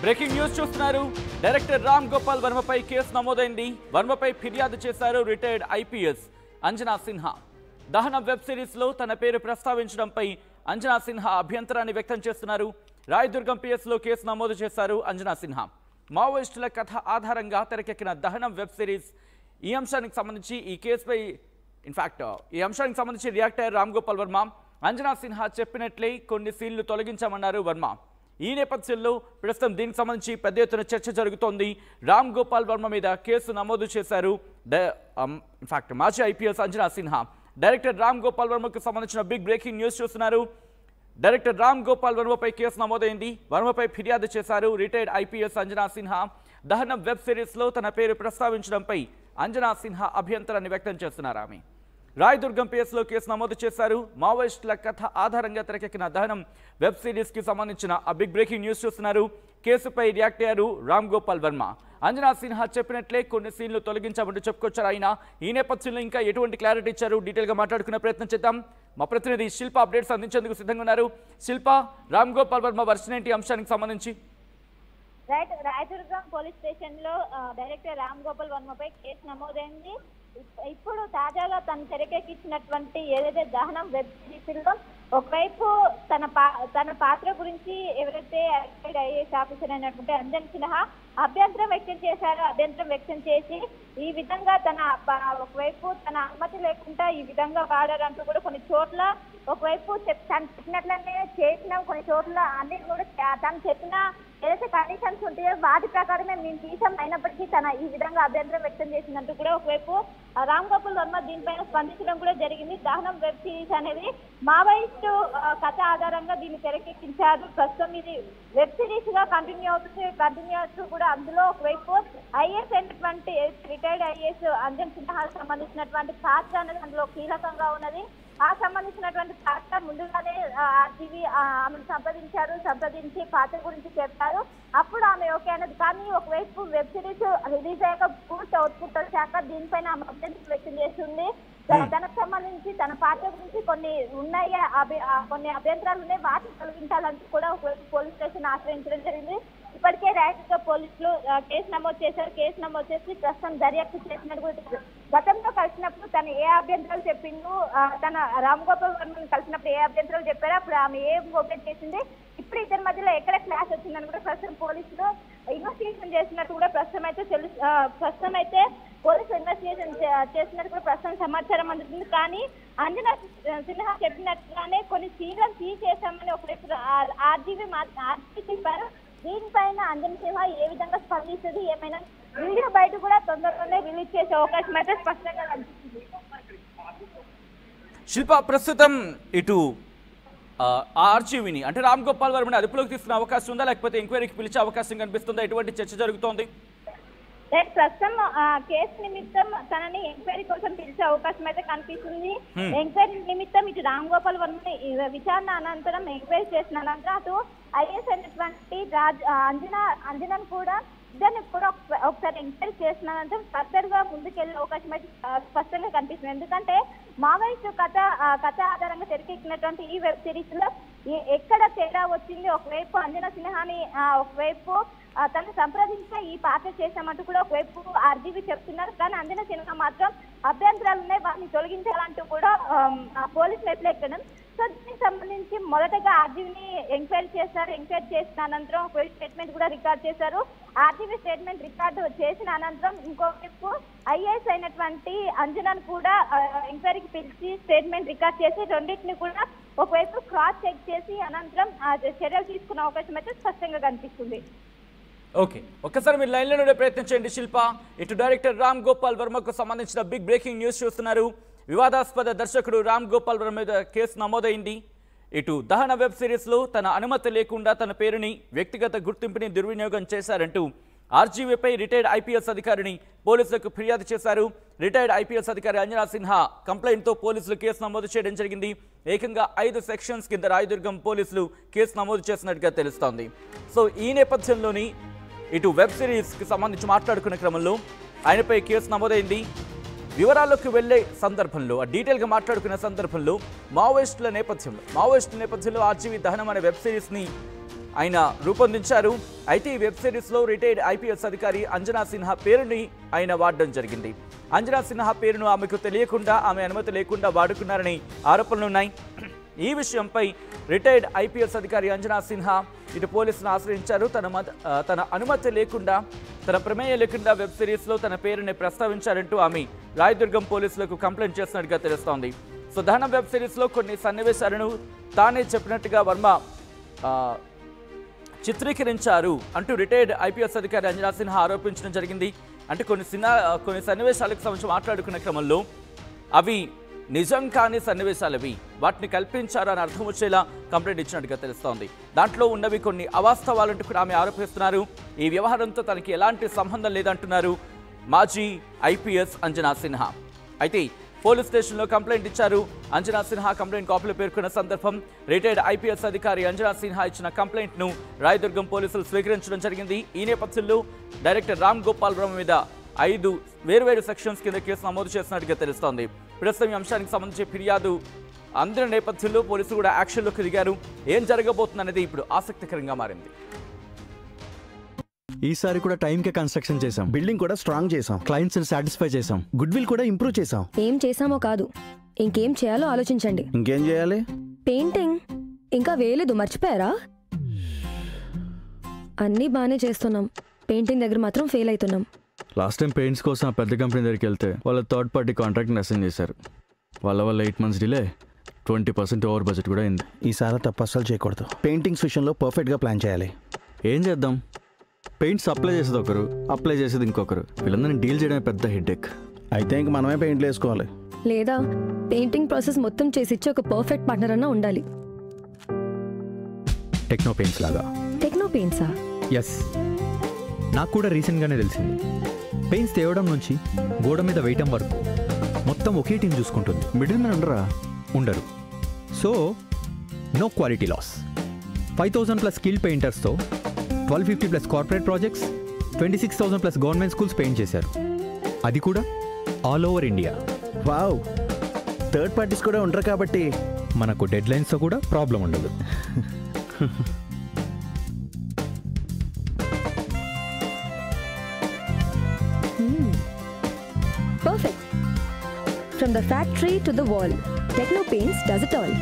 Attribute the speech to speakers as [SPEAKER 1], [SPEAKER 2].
[SPEAKER 1] Breaking news చూస్తున్నారు. Director Ram Gopal వర్మపై case నమోదైంది. వర్మపై ఫిర్యాదు చేశారు రిటైర్డ్ ఐపీఎస్ అంజనా సిన్హా. దహనం వెబ్ సిరీస్ లో తన పేరు ప్రస్తావించడంపై అంజనా సిన్హా అభ్యంతరాన్ని వ్యక్తం చేస్తున్నారు. రాయదుర్గం పిఎస్ లో కేసు నమోదు చేశారు అంజనా సిన్హా. మావోయిస్టుల కథ ఆధారంగా తెరకెక్కిన దహనం వెబ్ సిరీస్ ఈ అంశానికి సంబంధించి ఈ కేసుపై ఈ అంశానికి సంబంధించి రియాక్ట్ అయ్యారు రామ్ గోపాల్ వర్మ. అంజనా సిన్హా చెప్పినట్లే కొన్ని సీన్లు తొలగించామన్నారు వర్మ. ఈ నేపథ్యంలో ప్రస్తుతం దీనికి సంబంధించి పెద్ద ఎత్తున చర్చ జరుగుతోంది. రామ్ గోపాల్ వర్మ మీద కేసు నమోదు చేశారు మాజీ ఐపీఎస్ అంజనా సిన్హా. డైరెక్టర్ రామ్ గోపాల్ వర్మకు సంబంధించిన బిగ్ బ్రేకింగ్ న్యూస్ చూస్తున్నారు. డైరెక్టర్ రామ్ గోపాల్ వర్మపై కేసు నమోదైంది. వర్మపై ఫిర్యాదు చేశారు రిటైర్డ్ ఐపీఎస్ అంజనా సిన్హా. దహనం వెబ్ సిరీస్ లో తన పేరు ప్రస్తావించడంపై అంజనా సిన్హా అభ్యంతరాన్ని వ్యక్తం చేస్తున్నారు. ఆమె రాయదుర్గం పిఎస్లో కేసు నమోదు చేశారు. మావోయిస్టుల కథ ఆధారంగా తెరకెక్కిన దహనం వెబ్ సిరీస్ కి సంబంధించిన బిగ్ బ్రేకింగ్ న్యూస్ చూస్తున్నారు. కేసుపై రియాక్ట్ అయ్యారు రామ్ గోపాల్ వర్మ. అంజనా సిన్హా చెప్పినట్లే కొన్ని సీన్లు తొలగించామంటూ చెప్పుకొచ్చారు ఆయన. ఈ నేపథ్యంలో ఇంకా ఎటువంటి క్లారిటీ ఇచ్చారు డీటెయిల్ గా మాట్లాడుకునే ప్రయత్నం చేద్దాం. మా ప్రతినిధి శిల్ప అప్డేట్స్ అందించేందుకు సిద్ధంగా ఉన్నారు. శిల్ప, రామ్ గోపాల్ వర్మ వర్షన్ ఏంటి అంశానికి సంబంధించి?
[SPEAKER 2] రాయదుర్గం పోలీస్ స్టేషన్ లో డైరెక్టర్ రామ్ గోపాల్ వర్మపై కేసు నమోదైంది. ఇప్పుడు తాజాగా తను తెరకెక్కించినటువంటి ఏదైతే దహనం వెబ్ సిరీస్ లో ఒకవైపు తన పాత్ర గురించి ఎవరైతే ఐఏఎస్ ఆఫీసర్ అయినటువంటి అంజన్ సిన్హా అభ్యంతరం వ్యక్తం చేశారో, అభ్యంతరం వ్యక్తం చేసి ఈ విధంగా ఒకవైపు తన అనుమతి లేకుండా ఈ విధంగా వాడారంటూ కూడా కొన్ని చోట్ల ఒకవైపు తను చెప్పినట్లనే చేసిన కొన్ని చోట్ల అన్ని కూడా తను చెప్పిన ఏదైతే కండిషన్స్ ఉంటాయో వాటి ప్రకారమే మేము తీసాం, అయినప్పటికీ తన ఈ విధంగా అభ్యంతరం వ్యక్తం చేసినట్టు కూడా ఒకవైపు రామ్ గోపాల్ వర్మ దీనిపైన స్పందించడం కూడా జరిగింది. దహనం వెబ్ సిరీస్ అనేది మావోయిస్టు కథ ఆధారంగా దీన్ని తెరకెక్కించారు. ప్రస్తుతం ఇది వెబ్ సిరీస్ గా కంటిన్యూ అవుతూ కూడా అందులో ఒకవైపు ఐఏఎస్ అయినటువంటి రిటైర్డ్ ఐఏఎస్ అంజన్ సిన్హాకు సంబంధించినటువంటి పాత్ర అనేది అందులో కీలకంగా ఉన్నది. ఆ సంబంధించినటువంటి పాత్ర ముందుగానే ఆర్టీవీ ఆమెను సంప్రదించి పాత్ర గురించి చెప్పారు. అప్పుడు ఆమె ఓకే అన్నది. కానీ ఒకవైపు వెబ్ సిరీస్ రిలీజ్ అయ్యాక పూర్తి అవుట్పుట్ వచ్చాక దీనిపైన ఆమె అభ్యంతరం వ్యక్తం చేస్తుంది. తనకు సంబంధించి తన పాత్ర గురించి కొన్ని అభ్యంతరాలు ఉన్నాయి, వాటిని తొలగించాలంటూ కూడా ఒకవైపు పోలీస్ స్టేషన్ ఆశ్రయించడం జరిగింది. ఇప్పటికే రాయదుర్గం పోలీసులు కేసు నమోదు చేసి ప్రస్తుతం దర్యాప్తు చేసినట్టు కూడా గతంలో కలిసినప్పుడు తను ఏ అభ్యంతరాలు చెప్పిండు, తన రామ్ గోపాల్ వర్మని కలిసినప్పుడు ఏ అభ్యంతరాలు చెప్పారో అప్పుడు ఆమె ఏం ఓపెన్ చేసింది, ఇప్పుడు ఇద్దరి మధ్యలో ఎక్కడ క్లాష్ వచ్చిందని కూడా ప్రస్తుతం పోలీసులు ఇన్వెస్టిగేషన్ చేసినట్టు కూడా ప్రస్తుతం అయితే పోలీసులు ఇన్వెస్టిగేషన్ చేసినట్టు కూడా ప్రస్తుతం సమాచారం అందుతుంది. కానీ అంజనా సిన్హా చెప్పినట్టుగానే కొన్ని సీన్లను తీసేశామని ఒకవైపు ఆర్జీవీ చెప్పారు. దీనిపైన అంజనా సిన్హా ఏ విధంగా స్పందిస్తుంది, ఏమైనా వీడియో బయట కూడా తొందరలోనే రిలీజ్ చేసే అవకాశం అయితే స్పష్టంగా కనిపిస్తుంది.
[SPEAKER 1] శిల్ప, ప్రస్తుతం ఇటు ఆర్జీవీని అంటే రామ్ గోపాల్ వర్మని అదుపులోకి తీసుకునే అవకాశం ఉందా, లేకపోతే ఎంక్వైరీకి పిలిచే అవకాశం కనిపిస్తుందా? ఎటువంటి చర్చ జరుగుతోంది?
[SPEAKER 2] ప్రస్తుతం కేసు నిమిత్తం తనని ఎంక్వైరీ కోసం పిలిచే అవకాశం అయితే కనిపిస్తుంది. ఎంక్వైరీ నిమిత్తం ఇటు రామ్ గోపాల్ వర్మని విచారణ అనంతరం ఎంక్వైరీ చేసిన అనంతరం అటు ఐఏఎస్ అయినటువంటి అంజనాను కూడా దాన్ని కూడా ఒకసారి ఎంక్వైరీ చేసిన అనంతరం ఫర్దర్ గా ముందుకెళ్లే అవకాశం అయితే స్పష్టంగా కనిపిస్తుంది. ఎందుకంటే మావోయిస్టు కథ ఆధారంగా తెరకెక్కినటువంటి ఈ వెబ్ సిరీస్ లో ఎక్కడ తేడా వచ్చింది, ఒకవైపు అంజనా సిన్హాని ఒకవైపు తను సంప్రదించే ఈ పాత్ర చేశామంటూ కూడా ఒకవైపు ఆర్జీవీ చెప్తున్నారు. కానీ అంజనా సిన్హా మాత్రం అభ్యంతరాలు ఉన్నాయి, వాటిని తొలగించాలంటూ కూడా పోలీసులు ఎట్లెక్కడం. సో దీనికి సంబంధించి మొదటగా ఆర్జీవీని ఎంక్వైరీ చేశారు. ఎంక్వైరీ చేసిన అనంతరం ఒక స్టేట్మెంట్ కూడా రికార్డ్ చేశారు. ఆర్జీవీ స్టేట్మెంట్ రికార్డు చేసిన అనంతరం ఇంకోవైపు ఐఏఎస్ అయినటువంటి అంజనాను కూడా ఎంక్వైరీకి పిలిచి స్టేట్మెంట్ రికార్డ్ చేసి రెండింటిని కూడా ఒకవైపు క్రాస్ చెక్ చేసి అనంతరం చర్యలు తీసుకునే అవకాశం అయితే స్పష్టంగా కనిపిస్తుంది.
[SPEAKER 1] ఓకే, ఒక్కసారి మీరు లైన్లో ఉండే ప్రయత్నం చేయండి శిల్ప. ఇటు డైరెక్టర్ రామ్ గోపాల్ వర్మకు సంబంధించిన బిగ్ బ్రేకింగ్ న్యూస్ చూస్తున్నారు. వివాదాస్పద దర్శకుడు రామ్ గోపాల్ వర్మ మీద కేసు నమోదైంది. ఇటు దహన వెబ్ సిరీస్లో తన అనుమతి లేకుండా తన పేరుని వ్యక్తిగత గుర్తింపుని దుర్వినియోగం చేశారంటూ ఆర్జీవీపై రిటైర్డ్ ఐపీఎస్ అధికారిని పోలీసులకు ఫిర్యాదు చేశారు. రిటైర్డ్ ఐపీఎస్ అధికారి అంజనా సిన్హా కంప్లైంట్తో పోలీసులు కేసు నమోదు చేయడం జరిగింది. ఏకంగా 5 సెక్షన్స్ కింద రాయదుర్గం పోలీసులు కేసు నమోదు చేసినట్టుగా తెలుస్తోంది. సో ఈ నేపథ్యంలోని ఇటు వెబ్ సిరీస్కి సంబంధించి మాట్లాడుకునే క్రమంలో ఆయనపై కేసు నమోదైంది. వివరాల్లోకి వెళ్లే సందర్భంలో డీటెయిల్గా మాట్లాడుకునే సందర్భంలో మావోయిస్టుల నేపథ్యంలో ఆర్జీవీ దహనం అనే వెబ్ సిరీస్ని ఆయన రూపొందించారు. అయితే ఈ వెబ్ సిరీస్లో రిటైర్డ్ ఐపీఎస్ అధికారి అంజనా సిన్హా పేరుని ఆయన వాడడం జరిగింది. అంజనా సిన్హా పేరును ఆమెకు తెలియకుండా, ఆమె అనుమతి లేకుండా వాడుకున్నారని ఆరోపణలున్నాయి. ఈ విషయంపై రిటైర్డ్ ఐపీఎస్ అధికారి అంజనా సిన్హా ఇటు పోలీసులను ఆశ్రయించారు. తన అనుమతి లేకుండా, తన ప్రమేయం లేకుండా వెబ్ సిరీస్లో తన పేరుని ప్రస్తావించారంటూ ఆమె రాయదుర్గం పోలీసులకు కంప్లైంట్ చేసినట్టుగా తెలుస్తోంది. సో దహనం వెబ్ సిరీస్లో కొన్ని సన్నివేశాలను తానే చెప్పినట్టుగా వర్మ చిత్రీకరించారు అంటూ రిటైర్డ్ ఐపీఎస్ అధికారి అంజనా సిన్హా ఆరోపించడం జరిగింది. అంటే కొన్ని సన్నివేశాలకు సంబంధించి మాట్లాడుకునే క్రమంలో అవి నిజం కాని సన్నివేశాలవి, వాటిని కల్పించారు అని అర్థం వచ్చేలా కంప్లైంట్ ఇచ్చినట్టుగా తెలుస్తోంది. దాంట్లో ఉన్నవి కొన్ని అవాస్తవాలంటూ కూడా ఆమె ఆరోపిస్తున్నారు. ఈ వ్యవహారంతో తనకి ఎలాంటి సంబంధం లేదంటున్నారు మాజీ ఐపీఎస్ అంజనా సిన్హా. అయితే పోలీస్ స్టేషన్లో కంప్లైంట్ ఇచ్చారు. అంజనా సిన్హా కంప్లైంట్ కాపీలో పేర్కొన్న సందర్భం రిటైర్డ్ ఐపీఎస్ అధికారి అంజనా సిన్హా ఇచ్చిన కంప్లైంట్ను రాయదుర్గం పోలీసులు స్వీకరించడం జరిగింది. ఈ నేపథ్యంలో డైరెక్టర్ రామ్ గోపాల్ వర్మ మీద 5 వేర్వేరు సెక్షన్స్ కింద కేసు నమోదు చేసినట్టుగా తెలుస్తోంది. ప్రస్తుతం ఈ అంశానికి సంబంధించి ఫిర్యాదు అందిన నేపథ్యంలో పోలీసులు కూడా యాక్షన్లోకి దిగారు. ఏం జరగబోతుందనేది ఇప్పుడు ఆసక్తికరంగా మారింది.
[SPEAKER 3] ఈసారి కూడా టైంకే కన్స్ట్రక్షన్ చేసాం,
[SPEAKER 4] బిల్డింగ్ కూడా స్ట్రాంగ్ చేసాం,
[SPEAKER 3] క్లయింట్స్ ని సాటిస్ఫై చేసాం,
[SPEAKER 4] గుడ్ విల్ కూడా ఇంప్రూవ్ చేసాం.
[SPEAKER 5] ఏం చేసామో కాదు, ఇంకేం చేయాలో ఆలోచించండి.
[SPEAKER 4] ఇంకేం చేయాలి?
[SPEAKER 5] పెయింటింగ్ ఇంకా వేయలేదు, మర్చిపోయారా? అన్నీ బాగానే చేస్తున్నాం, పెయింటింగ్ దగ్గర మాత్రం ఫెయిల్ అవుతున్నాం.
[SPEAKER 3] లాస్ట్ టైం పెయింట్స్ కోసం ఆ పెద్ద కంపెనీ దగ్గరికి వెళ్తే వాళ్ళ థర్డ్ పార్టీ కాంట్రాక్ట్ని అసైన్ చేశారు. వాళ్ళ 8 months డిలే, 20% ఓవర్ బడ్జెట్ కూడా అయింది.
[SPEAKER 4] ఈసారి తప్పు అస్సలు చేయకూడదు. పెయింటింగ్స్ విషయంలో పర్ఫెక్ట్గా ప్లాన్ చేయాలి.
[SPEAKER 3] ఏం చేద్దాం? పెయింట్స్ అప్లై చేసేది ఒకరు, అప్లై చేసేది ఇంకొకరు. వీళ్ళందరినీ డీల్ చేయడమే పెద్ద హెడ్ఏక్.
[SPEAKER 4] అయితే ఇంక మనమే పెయింట్లు వేసుకోవాలి.
[SPEAKER 5] లేదా పెయింటింగ్ ప్రాసెస్ మొత్తం చేసిచ్చి ఒక పర్ఫెక్ట్ పార్ట్నర్ అన్నా ఉండాలి.
[SPEAKER 6] టెక్నో పెయింట్స్ లాగా.
[SPEAKER 5] టెక్నో పెయింట్సా?
[SPEAKER 6] ఎస్, నాకు కూడా రీసెంట్గానే తెలిసింది. పెయింట్స్ తేవడం నుంచి గోడ మీద వేయటం వరకు మొత్తం ఒకే టీం చూసుకుంటుంది.
[SPEAKER 3] మిడిల్ మ్యాన్
[SPEAKER 6] ఉండరు. So no quality loss. 5,000+ skill పెయింటర్స్తో 1,250+ corporate projects, 26,000+ government schools paint చేశారు. అది కూడా all over India.
[SPEAKER 4] Wow, third parties కూడా ఉండరు కాబట్టి
[SPEAKER 6] మనకు డెడ్ లైన్స్తో కూడా ప్రాబ్లం ఉండదు.
[SPEAKER 5] Perfect. From the factory to the wall, Techno Paints does it all.